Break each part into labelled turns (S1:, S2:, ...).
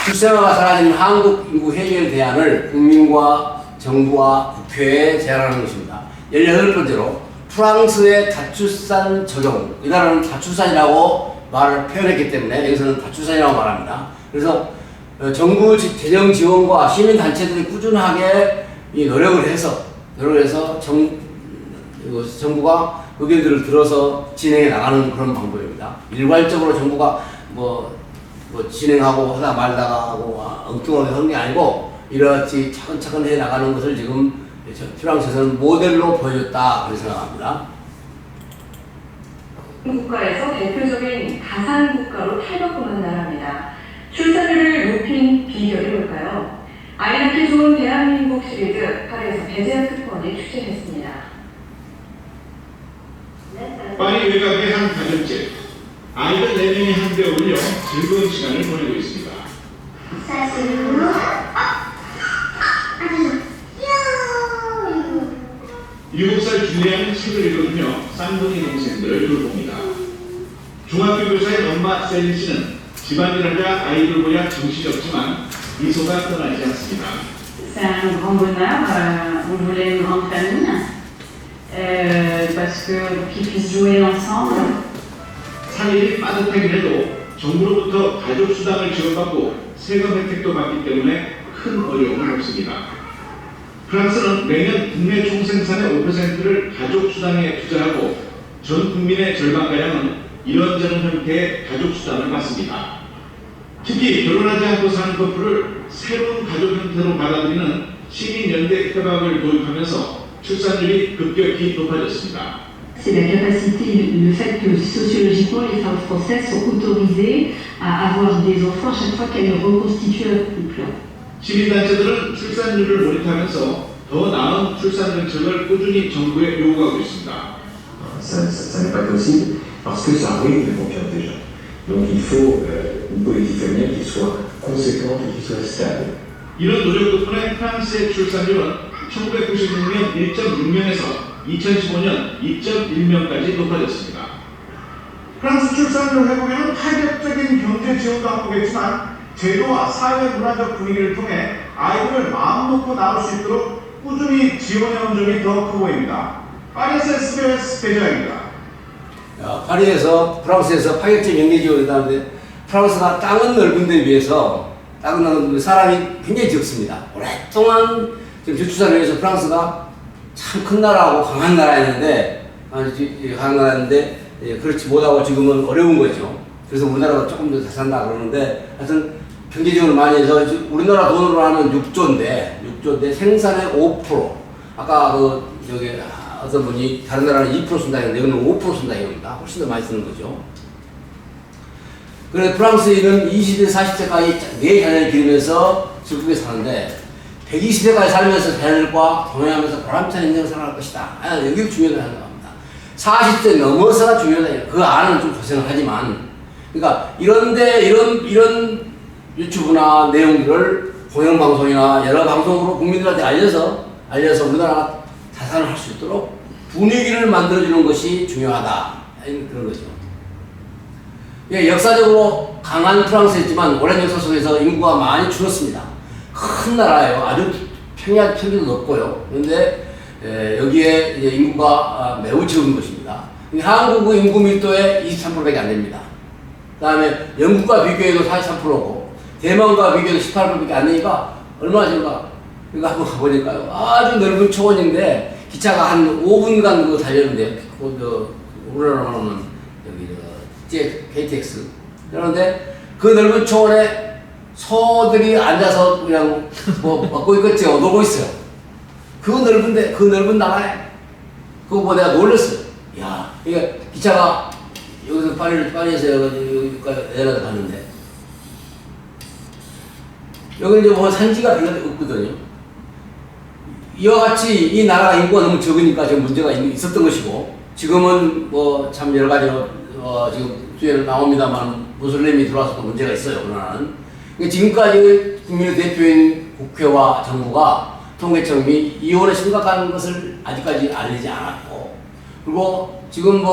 S1: 출생아가 사라진 한국 인구 해결 대안을 국민과 정부와 국회에 제안하는 것입니다. 18번째로 프랑스의 다출산 적용, 이 나라는 다출산이라고 말을 표현했기 때문에 여기서는 다출산이라고 말합니다. 그래서 정부 재정 지원과 시민단체들이 꾸준하게 노력을 해서 정부가 의견들을 들어서 진행해 나가는 그런 방법입니다. 일괄적으로 정부가 뭐 진행하고 하다 말다가 하고 엉뚱하게 하는 게 아니고 이렇게 차근차근 해 나가는 것을 지금 프랑스에서는 모델로 보여줬다 그렇게 생각합니다.
S2: 국가에서 대표적인 가상 국가로 탈바꿈한 나라입니다. 출산율을 높인 비결이 뭘까요? 아이 낳기 좋은 대한민국 시리즈 파리에서 배재현 특파원이 추진했습니다.
S3: 파리 외곽의 한 가정집, 아이들 4명이 한데 어울려 즐거운 시간을 보내고 있습니다.
S4: 사실은
S3: 7살 줄리아는 책을 읽으며 쌍둥이 동생들을 돌봅니다. 중학교 교사의 엄마 셀린 씨는 집안일하자 아이들 보야 정신이 없지만 미소가 떠나지 않습니다.
S5: C'est un grand bonheur, on voulait une grande famille, parce qu'ils puissent jouer ensemble.
S3: 사일이 빠듯하긴 해도 정부로부터 가족 수당을 지원받고 세금 혜택도 받기 때문에 큰 어려움은 없습니다. 프랑스는 매년 국내 총생산의 5%를 가족 수당에 투자하고 전 국민의 절반가량은 이런저런 형태의 가족 수당을 받습니다. 특히 결혼하지 않고 사는 커플을 새로운 가족 형태로 받아들이는 시민연대 협약을 도입하면서 출산율이 급격히 높아졌습니다.
S6: C'est la capacité, le fait que sociologiquement les femmes françaises sont autorisées à avoir des enfants à chaque fois qu'elles reconstituent un couple.
S3: 시민단체들은 출산율을 모니터하면서 더 나은 출산 정책을 꾸준히 정부에 요구하고 있습니다.
S7: Ça n'est pas possible parce que ça ruine la confiance des gens. Donc il faut une politique familiale qui soit conséquente et qui soit stable.
S3: 이런 노력 덕분에 프랑스의 출산율은 1996년 1.6명에서 2015년 2.1명까지 높아졌습니다.
S8: 프랑스 출산율 회복에는 파격적인 경제 지원도 한몫했지만 제도와 사회 문화적 분위기를 통해 아이들을 마음 놓고 낳을 수 있도록 꾸준히 지원해온 점이 더 커 보입니다. 파리에서 SBS 배재현입니다.
S1: 파리에서 프랑스에서 파격적인 경제 지원을 하는데 프랑스가 땅은 넓은데 비해서 사람이 굉장히 적습니다. 오랫동안 지금 저출산을 위해서 프랑스가 참 큰 나라하고 강한 나라였는데 그렇지 못하고 지금은 어려운 거죠. 그래서 우리나라가 조금 더 잘 산다 그러는데 하여튼 경제 지원을 많이 해서 우리나라 돈으로 하면 6조인데 생산의 5%. 아까 여기 어떤 분이 다른 나라는 2% 쓴다 했는데 여기는 5% 쓴다 이겁니다. 훨씬 더 많이 쓰는 거죠. 그래서 프랑스인은 20대, 40대까지 4자녀를 기르면서 즐겁게 사는데 120대까지 살면서 자녀들과 동행하면서 보람찬 인생을 살아갈 것이다. 여기 중요하다는 겁니다. 40대 넘어서가 중요하다. 그 안은 좀 고생을 하지만 그러니까 이런 유튜브나 내용들을 공영방송이나 여러 방송으로 국민들한테 알려서 우리나라가 자산을 할 수 있도록 분위기를 만들어주는 것이 중요하다. 그런 거죠. 역사적으로 강한 프랑스였지만 오랜 역사 속에서 인구가 많이 줄었습니다. 큰 나라예요. 아주 평균도 높고요. 그런데 여기에 이제 인구가 매우 적은 것입니다. 한국의 인구 밀도의 23%밖에 안 됩니다. 그 다음에 영국과 비교해도 43%고 대만과 비교해도 18%밖에 안 되니까 얼마나 적을까? 이거 한번 가보니까요. 아주 넓은 초원인데 기차가 한 5분간 달렸는데요. 우리나라로는 여기 KTX. 그런데 그 넓은 초원에 소들이 앉아서 그냥 먹고 있겠죠. 놀고 있어요. 그 넓은 나라에 그거 보고 내가 놀랐어요. 야, 이게 기차가 여기서 파리에서 여기까지 내려다 갔는데 여기는 이제 산지가 별로 없거든요. 이와 같이 이 나라가 인구가 너무 적으니까 지금 문제가 있었던 것이고 지금은 참 여러 가지로 지금 뒤에 나옵니다만 무슬림이 들어와서 또 문제가 있어요. 우리나라는. 지금까지 국민의 대표인 국회와 정부가 통계청이 이혼의 심각한 것을 아직까지 알리지 않았고 그리고 지금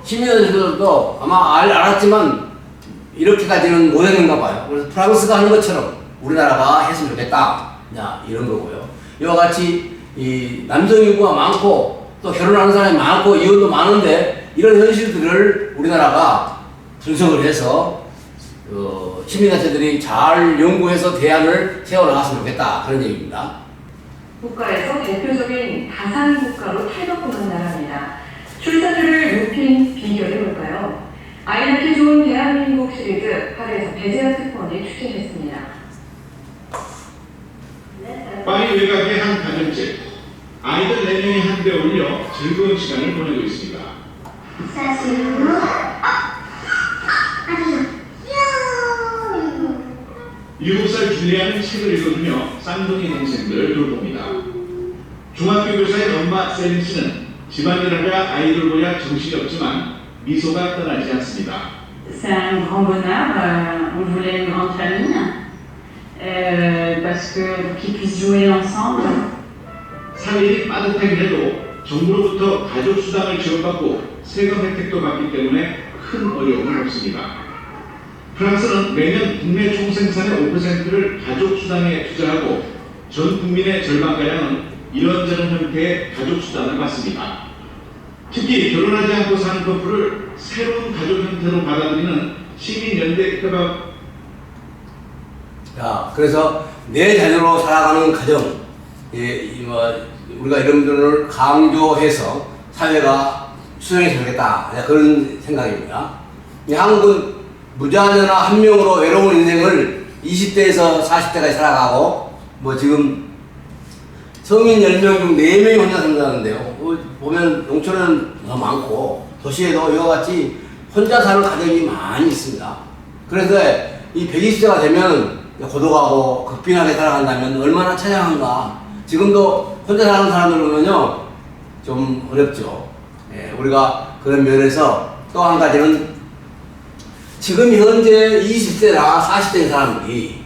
S1: 시민들도 아마 알았지만 이렇게까지는 못했는가 봐요. 그래서 프랑스가 하는 것처럼 우리나라가 했으면 좋겠다. 이런 거고요. 이와 같이 이 남성 인구가 많고 또 결혼하는 사람이 많고 이혼도 많은데 이런 현실들을 우리나라가 분석을 해서 시민단체들이 잘 연구해서 대안을 세워나갔으면 좋겠다. 그런 얘기입니다.
S2: 국가에서 대표적인 다산 국가로 탈바꿈한 나라입니다. 출산율을 높인 비결이 뭘까요? 아이 낳기 좋은 대한민국 시리즈 8회에서 배재현 특파원이 취재했습니다.
S3: 파리 외곽의 한 가정집. 아이들 4명이 한데 올려 즐거운 시간을 보내고 있습니다.
S4: 사실로 아주 귀여워.
S3: 7살 줄리아는 책을 읽어주며 쌍둥이 동생들을 돌봅니다. 중학교 교사인 엄마 셀린 씨는 집안일 하랴 아이들 보랴 정신이 없지만 미소가 떠나지 않습니다.
S5: C'est un grand bonheur. On voulait une grande famille parce que pour qu'ils puissent jouer ensemble.
S3: 살림이 빠듯하긴 해도 정부로부터 가족 수당을 지원받고 세금 혜택도 받기 때문에 큰 어려움은 없습니다. 프랑스는 매년 국내 총생산의 5%를 가족 수당에 투자하고 전 국민의 절반가량은 이런저런 형태의 가족 수당을 받습니다. 특히 결혼하지 않고 사는 커플을 새로운 가족 형태로 받아들이는 시민연대 협약.
S1: 자, 그래서 내 자녀로 살아가는 가정, 우리가 이런 분을 강조해서 사회가 수용해 주겠다. 그런 생각입니다. 한국은 무자녀나 한 명으로 외로운 인생을 20대에서 40대까지 살아가고, 지금 성인 10명 중 4명이 혼자 산다는데요. 보면 농촌은 더 많고, 도시에도 이와 같이 혼자 사는 가정이 많이 있습니다. 그래서 이 120세가 되면 고독하고 극빈하게 살아간다면 얼마나 처량한가. 지금도 혼자 사는 사람들 보면요, 좀 어렵죠. 우리가 그런 면에서 또 한 가지는 지금 현재 20세나 40대인 사람들이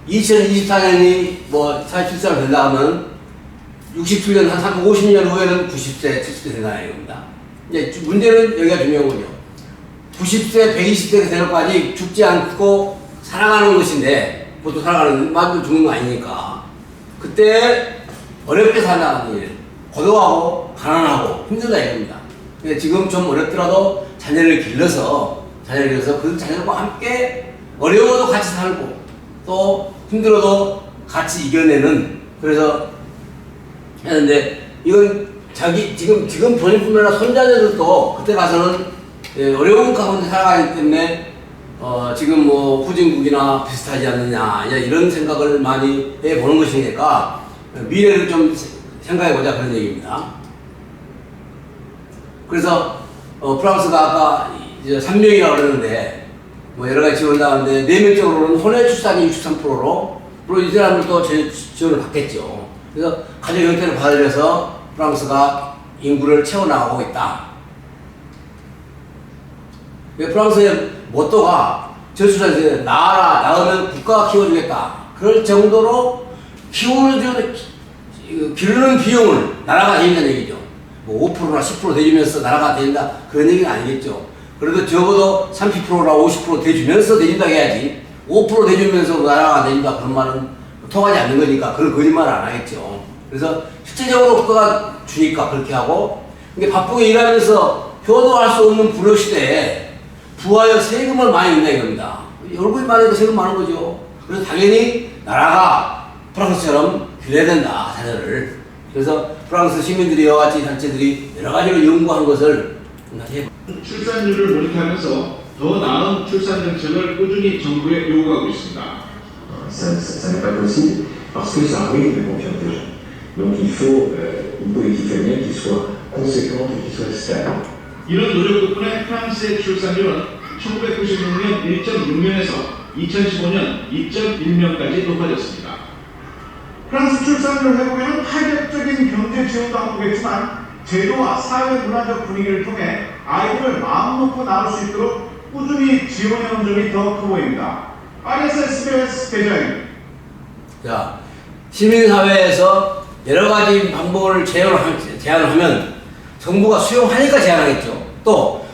S1: 2024년이 사회출산을 된다 하면 67년, 한 350년 후에는 90세, 70세 된다는 얘기입니다. 문제는 여기가 중요한 거죠. 90세, 120세가 되는 것까지 죽지 않고 살아가는 것인데, 그것도 살아가는, 맞도 죽는 거 아니니까. 그때 어렵게 산다는 일, 고독하고, 가난하고, 힘들다 이겁니다. 근데 지금 좀 어렵더라도 자녀를 길러서 그 자녀과 함께 어려워도 같이 살고, 또 힘들어도 같이 이겨내는, 그래서 했는데, 이건 지금 본인뿐만 아니라 손자녀들도 그때 가서는 어려운 가운데 살아가기 때문에 지금 후진국이나 비슷하지 않느냐 이런 생각을 많이 해보는 것이니까 미래를 좀 생각해보자 그런 얘기입니다. 그래서 프랑스가 아까 이제 3명이라고 그러는데 여러가지 지원을 나왔는데 4명적으로는 혼외 출산이 63%로 물론 이 사람들도 지원을 받겠죠. 그래서 가족 형태를 받아들여서 프랑스가 인구를 채워나가고 있다. 프랑스의 모토가 저출산세 낳으면 국가가 키워주겠다. 그럴 정도로 기르는 비용을 나라가 대준다는 얘기죠. 5%나 10% 대주면서 나라가 대준다 그런 얘기는 아니겠죠. 그래도 적어도 30%나 50% 대주면서 대준다 해야지 5% 대주면서 나라가 대준다 그런 말은 통하지 않는 거니까 그런 거짓말을 안 하겠죠. 그래서 실제적으로 국가가 주니까 그렇게 하고, 근데 바쁘게 일하면서 효도할 수 없는 불효 시대에 부하여 세금을 많이 낸다 이겁니다. 얼굴이 많으니까 세금 많은 거죠. 그래서 당연히 나라가 프랑스처럼 길러야 된다, 자녀를. 그래서 프랑스 시민들이 이와 같이 단체들이 여러 가지로 연구한 것을
S3: 출산율을 모니터하면서 더 나은 출산 정책을 꾸준히 정부에 요구하고 있습니다.
S7: Ça n'est pas possible parce que ça ruine la confiance des gens. Donc il faut une politique familiale qui soit conséquente et qui soit stable.
S3: 이런 노력 덕분에 프랑스의 출산율은 1996년 1.6명에서 2015년 2.1명까지 높아졌습니다.
S8: 프랑스 출산율 회복에는 파격적인 경제 지원도 함께겠지만 제도와 사회 문화적 분위기를 통해 아이들을 마음 놓고 낳을 수 있도록 꾸준히 지원해온 점이 더 커 보입니다. SBS 대장입니다.
S1: 자, 시민사회에서 여러 가지 방법을 제안을 하면 정부가 수용하니까 제안하겠죠. 또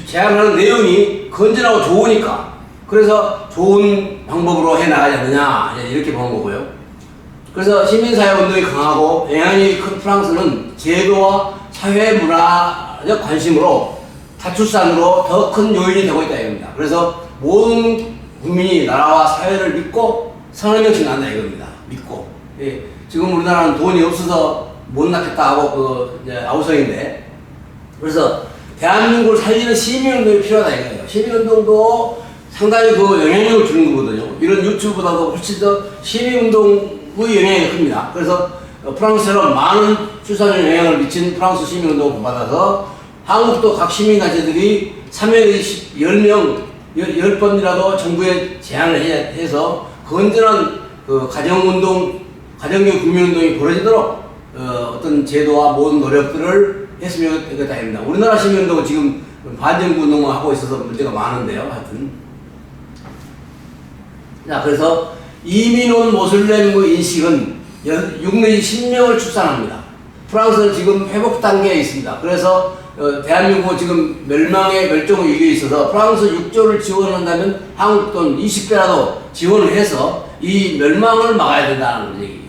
S1: 제안하는 내용이 건전하고 좋으니까 그래서 좋은 방법으로 해 나가지 않느냐 이렇게 보는 거고요. 그래서 시민사회 운동이 강하고 영향력이 큰 프랑스는 제도와 사회 문화적 관심으로 다출산으로 더 큰 요인이 되고 있다 이겁니다. 그래서 모든 국민이 나라와 사회를 믿고 산업혁신을 한다 이겁니다. 믿고. 예. 지금 우리나라는 돈이 없어서 못 낳겠다 하고 아우성인데, 그래서 대한민국을 살리는 시민운동이 필요하다 이거예요. 시민운동도 상당히 그 영향력을 주는 거거든요. 이런 유튜브보다도 훨씬 더 시민운동의 영향이 큽니다. 그래서 프랑스처럼 많은 출산율 영향을 미친 프랑스 시민운동을 받아서 한국도 각 시민단체들이 3회에 10번이라도 정부에 제안을 해서 건전한 그 가정운동, 가정교육 국민운동이 벌어지도록 어떤 제도와 모든 노력들을 했으면 좋겠다 합니다. 우리나라 시민운동은 지금 반정부 운동을 하고 있어서 문제가 많은데요. 하여튼. 자, 그래서 이민 온 모슬렘의 인식은 6 내지 10명을 출산합니다. 프랑스는 지금 회복 단계에 있습니다. 그래서 대한민국은 지금 멸종 위기에 있어서 프랑스 6조를 지원한다면 한국 돈 20배라도 지원을 해서 이 멸망을 막아야 된다는 얘기예요.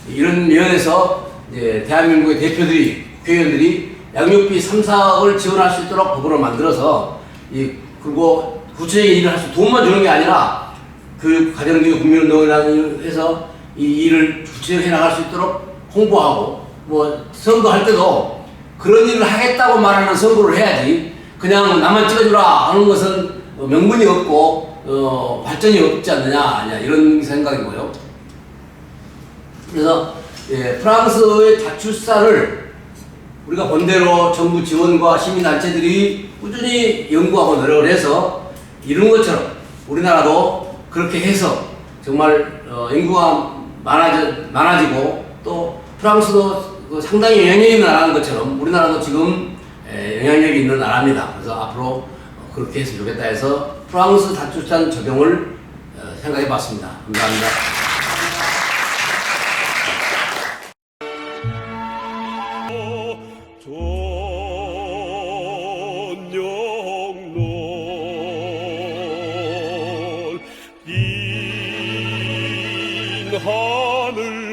S1: 이런 면에서 이제 대한민국의 대표들이, 국회의원들이 양육비 3, 4억을 지원할 수 있도록 법으로 만들어서 그리고 구체적인 일을 할 수, 돈만 주는 게 아니라 교육, 가정교육, 국민운동이라는 일을 해서 이 일을 구체적으로 해나갈 수 있도록 홍보하고, 뭐 선거할 때도 그런 일을 하겠다고 말하는 선거를 해야지 그냥 나만 찍어주라 하는 것은 명분이 없고 발전이 없지 않느냐 이런 생각이고요. 그래서 프랑스의 다출산을 우리가 본대로 정부 지원과 시민단체들이 꾸준히 연구하고 노력을 해서 이룬 것처럼 우리나라도 그렇게 해서 정말 인구가 많아지고 또 프랑스도 상당히 영향력이 있는 나라인 것처럼 우리나라도 지금 영향력이 있는 나라입니다. 그래서 앞으로 그렇게 했으면 좋겠다 해서 프랑스 다출산 적용을 생각해 봤습니다. 감사합니다.
S9: 하늘